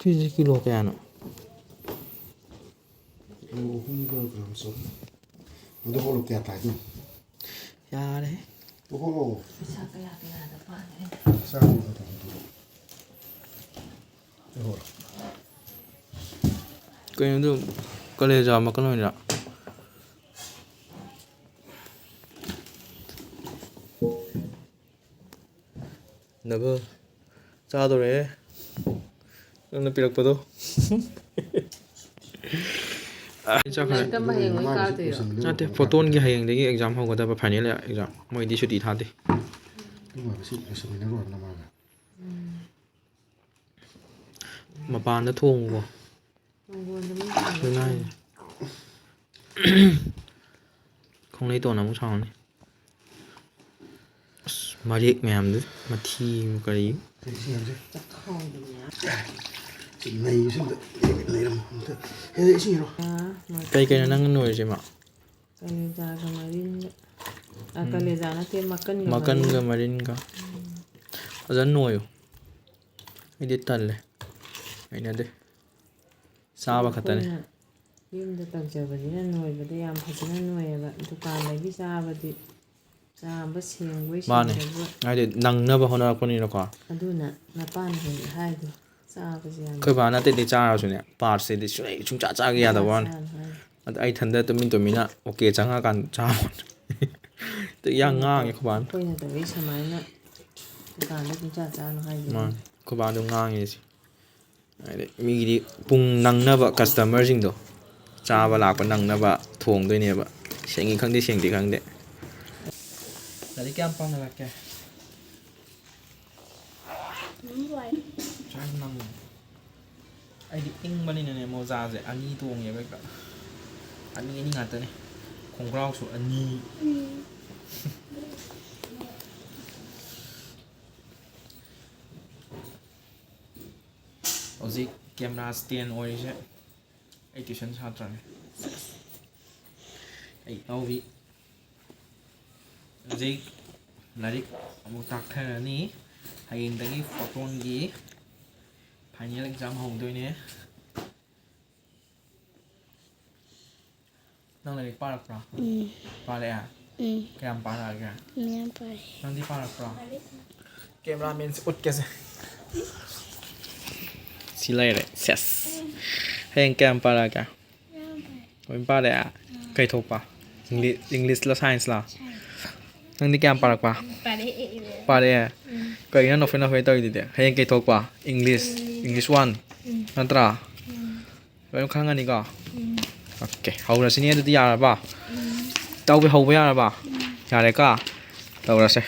ꯁꯤꯁꯦ ꯀꯤꯂꯣ ꯀꯌꯥꯅꯣ kilo 3ꯒ gram 4 ꯑꯗꯨ ꯍꯣꯂꯣ ꯀꯌꯥ ꯇꯥꯏꯅꯣ ꯌꯥꯔꯦ ꯍꯣꯂꯣ ꯄꯩꯁꯥ ꯀꯌꯥꯗ ꯄꯥꯒꯦ ꯆꯥꯝꯃ ꯈꯛꯇꯪ ꯍꯣꯂꯣ ꯀꯩꯅꯣꯗꯨ ꯀꯂꯦꯖꯥ ꯃꯈꯜ ꯑꯣꯏꯅ ꯗꯕꯜ ꯆꯥꯗꯣꯔꯦ ꯅꯪꯅ ꯄꯤꯔꯛꯄꯗꯣ ꯇꯝꯕ ꯍꯌꯦꯡ ꯂꯣꯏ ꯀꯥꯗꯣꯏꯔꯣ ꯅꯠꯇꯦ ꯐꯣꯇꯣꯟꯒꯤ ꯍꯌꯦꯡꯗꯒꯤ ꯑꯦꯛꯖꯥꯝ ꯍꯧꯒꯗꯕ ꯐꯥꯏꯅꯦꯜ ꯑꯦꯛꯖꯥꯝ ꯃꯣꯏꯗꯤ ꯁꯨꯇꯤ ꯊꯥꯗꯦ ꯃꯄꯥꯟꯗ ꯊꯣꯡꯉꯨꯀꯣ ꯈꯣꯡꯂꯩꯇꯣꯟ ꯑꯃꯨꯛ ꯁꯥꯎꯅꯤ ꯑꯁ ꯃꯔꯦꯛ ꯃꯌꯥꯝꯗꯨ ꯃꯊꯤ ꯀꯔꯤ ꯀꯩ ꯀꯩꯅꯣ ꯅꯪꯅ ꯅꯣꯏꯔꯤꯁꯦ ꯃꯥ ꯀꯂꯦꯖꯥꯒ ꯃꯔꯤꯟꯒ ꯀꯂꯦꯖꯥ ꯅꯠꯇꯦ ꯃꯀꯟꯒ ꯃꯔꯤꯟꯒ ꯐꯖꯅ ꯅꯣꯏꯌꯨ ꯑꯩꯗꯤ ꯇꯜꯂꯦ ꯍꯩꯅꯗꯦ ꯆꯥꯕ ꯈꯛꯇꯅꯦ ꯑꯩꯈꯣꯏꯅ ꯌꯨꯝꯗ ꯇꯧꯖꯕꯅꯤꯅ ꯅꯣꯏꯕꯗ ꯌꯥꯝ ꯐꯖꯅ ꯅꯣꯏꯌꯦꯕ ꯗꯨꯀꯥꯟꯗꯒꯤ ꯆꯥꯕꯗꯤ ꯆꯥꯝꯕ ꯁꯦꯡꯕꯣꯏ ꯃꯥꯅꯦ ꯁꯦꯡꯗꯕꯣꯏ ꯍꯥꯏꯗꯤ ꯅꯪꯅꯕ ꯍꯣꯠꯅꯔꯛꯄꯅꯤꯅꯀꯣ ꯑꯗꯨꯅ ꯅꯄꯥꯅ ꯍꯦꯟꯅ ꯍꯥꯏꯗꯣ ꯆꯥꯕꯁꯦ ꯌꯥꯝ ꯑꯩꯈꯣꯏ ꯕꯥꯅ ꯑꯇꯩ ꯆꯥꯔꯁꯨꯅꯦ ꯄꯥꯔꯠꯁꯤꯗꯤ ꯁꯨꯡꯆꯥ ꯆꯥꯒꯦ ꯌꯥꯗꯕ ꯋꯥꯅꯤ ꯆꯥꯅ ꯍꯥꯏ ꯑꯗ ꯑꯩ ꯏꯊꯟꯗ ꯇꯨꯃꯤꯟꯅ ꯑꯣꯀꯦ ꯆꯪꯉꯀꯥꯟꯗ ꯆꯥꯕ ꯌꯥꯝ ꯉꯥꯡꯉꯦ ꯑꯩꯈꯣꯏꯕꯥꯅ ꯑꯩꯈꯣꯏꯅ ꯇꯧꯋꯤ ꯁꯨꯃꯥꯏꯅ ꯗꯨꯀꯥꯟꯗ ꯄꯨꯡꯆꯥ ꯆꯥꯅꯣ ꯍꯥꯏꯁꯤꯅꯤ ꯃꯥꯅꯦ ꯑꯩꯈꯣꯏꯕꯥ ꯑꯗꯨꯝ ꯉꯥꯡꯉꯤꯁꯦ ꯍꯥꯏꯗꯤ ꯃꯤꯒꯤꯗꯤ ꯄꯨꯡ ꯅꯪꯅꯕ ꯀꯁꯇꯃꯔꯁꯤꯡꯗꯣ ꯆꯥꯕ ꯂꯥꯛꯄ ꯅꯪꯅꯕ ꯊꯣꯡꯗꯣꯏꯅꯦꯕ ꯁꯦꯡꯉꯤ ꯈꯪꯗꯦ ꯁꯦꯡꯗꯦ ꯈꯪꯗꯦ ꯂꯥꯏꯔꯤꯛ ꯀꯌꯥꯝ ꯄꯥꯅꯔꯛꯀꯦ ꯑꯩꯗꯤ ꯏꯪꯕꯅꯤꯅꯅꯦ ꯃꯣꯖꯥꯁꯦ ꯑꯅꯤ ꯇꯣꯡꯉꯦꯕ ꯍꯦꯛꯇ ꯑꯅꯤ ꯉꯥꯛꯇꯅꯦ ꯈꯣꯡꯒ꯭ꯔꯥꯎꯁꯨ ꯑꯅꯤ ꯍꯧꯖꯤꯛ ꯀꯦꯃꯦꯔꯥ ꯁ꯭ꯇꯦꯟ ꯑꯣꯏꯔꯤꯁꯦ ꯑꯩ ꯇ꯭ꯌꯨꯁꯟ ꯁꯥꯇ꯭ꯔꯅꯦ ꯑꯩ ꯏꯇꯥꯎꯕꯤ ꯍꯧꯖꯤꯛ ꯂꯥꯏꯔꯤꯛ ꯑꯃꯨꯛ ꯇꯥꯛꯊꯔꯅꯤ ꯍꯌꯦꯡꯗꯒꯤ ꯐꯣꯇꯣꯟꯒꯤ ꯐꯥꯏꯅꯦꯜ ꯑꯦꯛꯖꯥꯝ ꯍꯧꯗꯣꯏꯅꯦ ꯅꯪ ꯂꯥꯏꯔꯤꯛ ꯄꯥꯔꯛꯄ꯭ꯔꯣ ꯄꯥꯔꯛꯑꯦ ꯀꯌꯥꯝ ꯄꯥꯔꯛꯑꯒꯦ ꯃꯌꯥꯝ ꯄꯥꯔꯦ ꯅꯪꯗꯤ ꯄꯥꯔꯛꯄ꯭ꯔꯣ ꯀꯦꯃꯦꯔꯥꯃꯦꯟꯁꯦ ꯎꯠꯀꯦꯁꯦ ꯁꯤ ꯂꯩꯔꯦ ꯁꯦꯁ ꯍꯌꯦꯡ ꯀꯌꯥꯝ ꯄꯥꯔꯛꯑꯒꯦ ꯂꯣꯏ ꯄꯥꯔꯛꯑꯦ ꯀꯩ ꯊꯣꯛꯄ ꯏꯪꯂꯤꯁꯂ ꯁꯥꯏꯟꯁꯂ ꯅꯪꯗꯤ ꯀꯌꯥꯝ ꯄꯥꯔꯛꯄ ꯄꯥꯔꯛꯑꯦ ꯀꯩꯅꯣ ꯅꯣꯛꯐꯦ ꯅꯣꯛꯐꯦ ꯇꯧꯔꯤꯗꯨꯗꯤ ꯍꯌꯦꯡ ꯀꯩ ꯊꯣꯛꯄ ꯏꯪꯂꯤꯁ 1 ꯅꯠꯇ꯭ꯔꯥ ꯂꯣꯏꯅ ꯈꯪꯉꯅꯤꯀꯣ ꯑꯣꯀꯦ ꯍꯧꯔꯁꯤꯅꯦ ꯑꯗꯨꯗꯤ ꯌꯥꯔꯕ ꯇꯧꯕ ꯍꯧꯕ ꯌꯥꯔꯕ ꯌꯥꯔꯦꯀꯣ ꯇꯧꯔꯁꯦ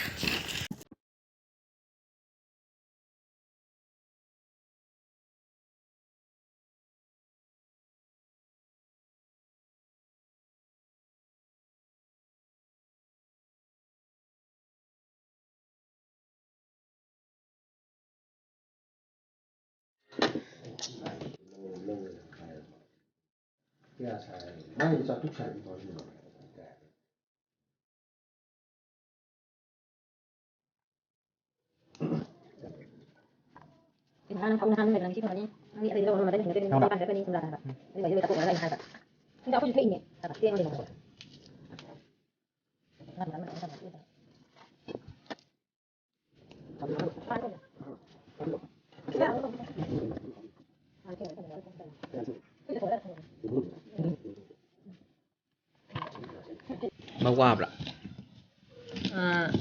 ꯋꯥꯕ꯭ꯔꯥ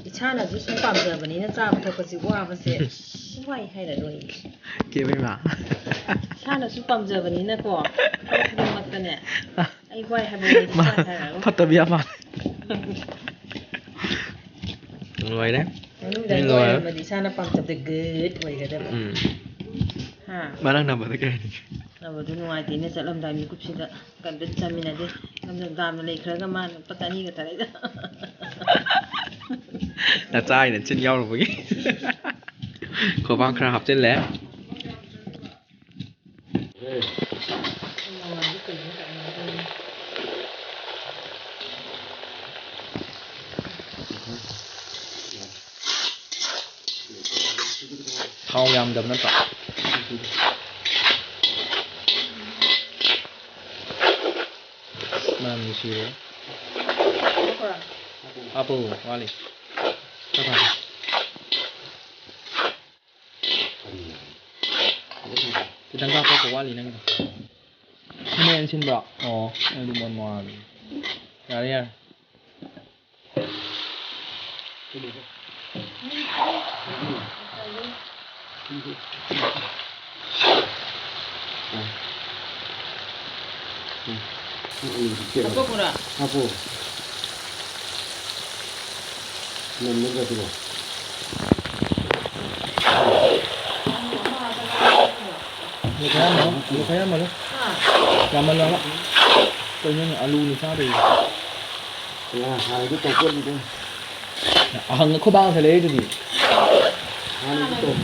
ꯏꯁꯥꯅꯁꯨ ꯁꯨꯝ ꯄꯥꯝꯖꯕꯅꯤꯅ ꯆꯥꯕ ꯊꯛꯄꯁꯤ ꯋꯥꯕꯁꯦ ꯋꯥꯏ ꯍꯥꯏꯔꯔꯣꯏ ꯀꯦꯕꯤꯃ ꯏꯁꯥꯅꯁꯨ ꯄꯥꯝꯖꯕꯅꯤꯅꯀꯣ ꯊꯕꯛ ꯈꯨꯗꯤꯡꯃꯛꯇꯅꯦ ꯑꯩ ꯋꯥꯏ ꯍꯥꯏꯕ ꯋꯥꯍꯩꯗꯤ ꯁꯨꯡꯍꯥꯏ ꯍꯥꯏꯔꯔꯣꯏ ꯐꯠꯇꯕꯤ ꯑꯃ ꯂꯣꯏꯔꯦ ꯃꯅꯨꯡꯗ ꯑꯣꯏꯔꯝꯃꯗꯤ ꯏꯁꯥꯅ ꯄꯥꯝꯖꯕꯗ ꯒꯨꯗ ꯑꯣꯏꯒꯗꯕ ꯃꯔꯛ ꯅꯝꯕꯗ ꯀꯩ ꯍꯥꯏꯅꯤ ꯅꯕꯗꯨ ꯅꯨꯡꯉꯥꯏꯇꯦꯅꯦ ꯆꯠꯂꯝꯗꯥꯏ ꯃꯤꯀꯨꯞꯁꯤꯗ ꯀꯟꯕ ꯆꯥꯃꯤꯟꯅꯗꯦ ꯂꯝꯗꯥꯝꯅ ꯂꯩꯈ꯭ꯔꯒ ꯃꯥꯅ ꯂꯨꯄꯥ 2ꯒ ꯊꯥꯔꯛꯏꯗ ꯅꯆꯥ ꯑꯩꯅ ꯆꯤꯟ ꯌꯥꯎꯔꯨꯕꯒꯤ ꯈꯣꯡꯄꯥꯛ ꯈꯔ ꯍꯥꯞꯆꯤꯜꯂꯦ ꯊꯥꯎ ꯌꯥꯝꯗꯕ ꯅꯠꯇ꯭ꯔꯣ ꯃꯅꯝ ꯅꯨꯡꯁꯤꯔꯦ ꯍꯥꯞꯄꯨ ꯋꯥꯠꯂꯤ ꯈꯔ ꯍꯥꯞꯄꯨ ꯈꯤꯇꯪ ꯍꯥꯞꯄꯛꯄ ꯋꯥꯠꯂꯤ ꯅꯪꯒꯤꯗꯣ ꯈꯥꯃꯦꯟ ꯁꯤꯟꯕ꯭ꯔꯣ ꯑꯣ ꯑꯗꯨ ꯃꯥꯜꯂꯤ ꯌꯥꯔꯦ ꯌꯥꯔꯦ ꯍꯥꯞꯄꯛꯄ꯭ꯔꯥ? 하고 넣는 거 들어. Được khá mà luôn, được khá mà luôn. Cảm ơn lắm. Tự nhiên alu thì sao thì 야, 이거 또 끓이고. hằng có bao thời lấy được gì? 이거 또.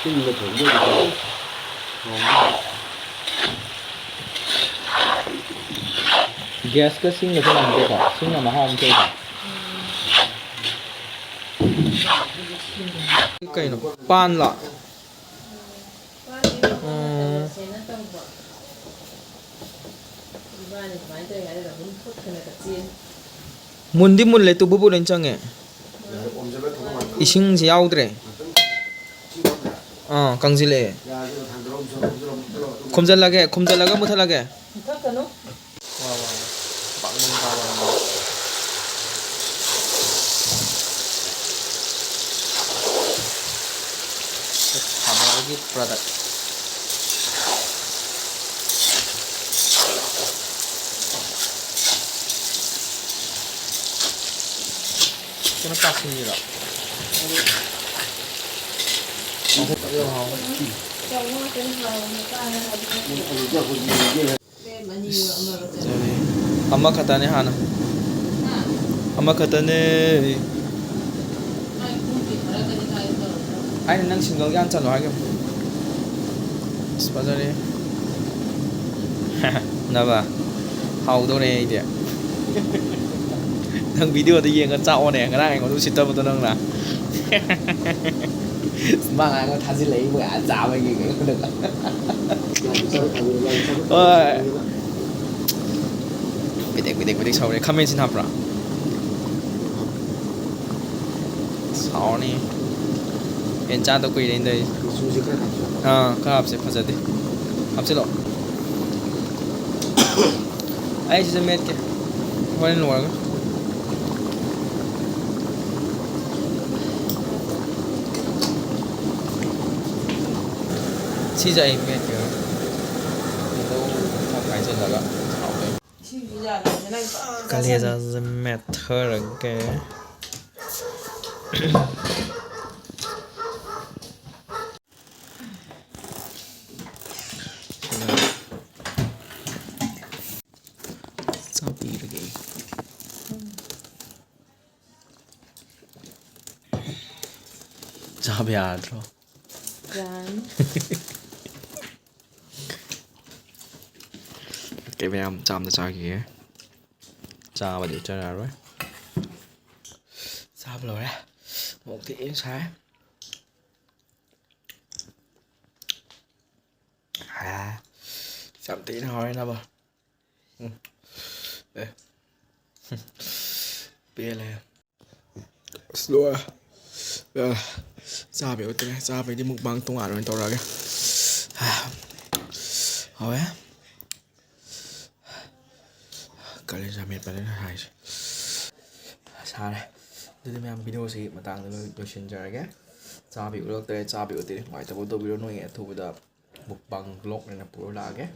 이거 더 Gas cái xin người ta làm cái cả, xin là mà hòm chơi cả. Cái cây nó pan lọ. Mundi mun lấy tu bút lên chăng nghe. 이싱 야우드래. 강질래. 콤잘라게 못하라게. Tambah lagi produk. Kena kasih ni lah. Amma katanya hana. Amma katanya. Anh đang xin gắng ăn chăn nói kìa. Spazari. Napa? Hầu đâu này đi. Đang video thì yên cái chậu này, cái này có tôi xin tâm tôi đang là. Mà anh có thay lấy bữa ăn cháo cái gì cũng được. Ôi. Biết sau này comment xin học rồi. Sau này. 괜찮다 고 이랬는데 그 합세 파자데 합세로 아이 진짜 맺게 원래 놓아가 진짜 이 맺게 또 가이전다가 갈리자 메터르게 이렇게 잡이 안 들어. Cái em chạm cho kìa. Chà và để cho nào rồi. Sao rồi đấy. Một tí sáng. Chạm tí thôi nào bà. 네. 삐엘레. 슬로아. 야. 짜배 어때? 짜배 đi mukbang tung ảo rồi tao ra kìa. Hỏi á. Cái này ra mệt và lên hài. Sao đây? Đưa em video gì mà tăng được xin cho kìa. 짜배 udah teh 짜배 어때? Ngoài tao video nuôi thu được mukbang vlog này là pro là kìa.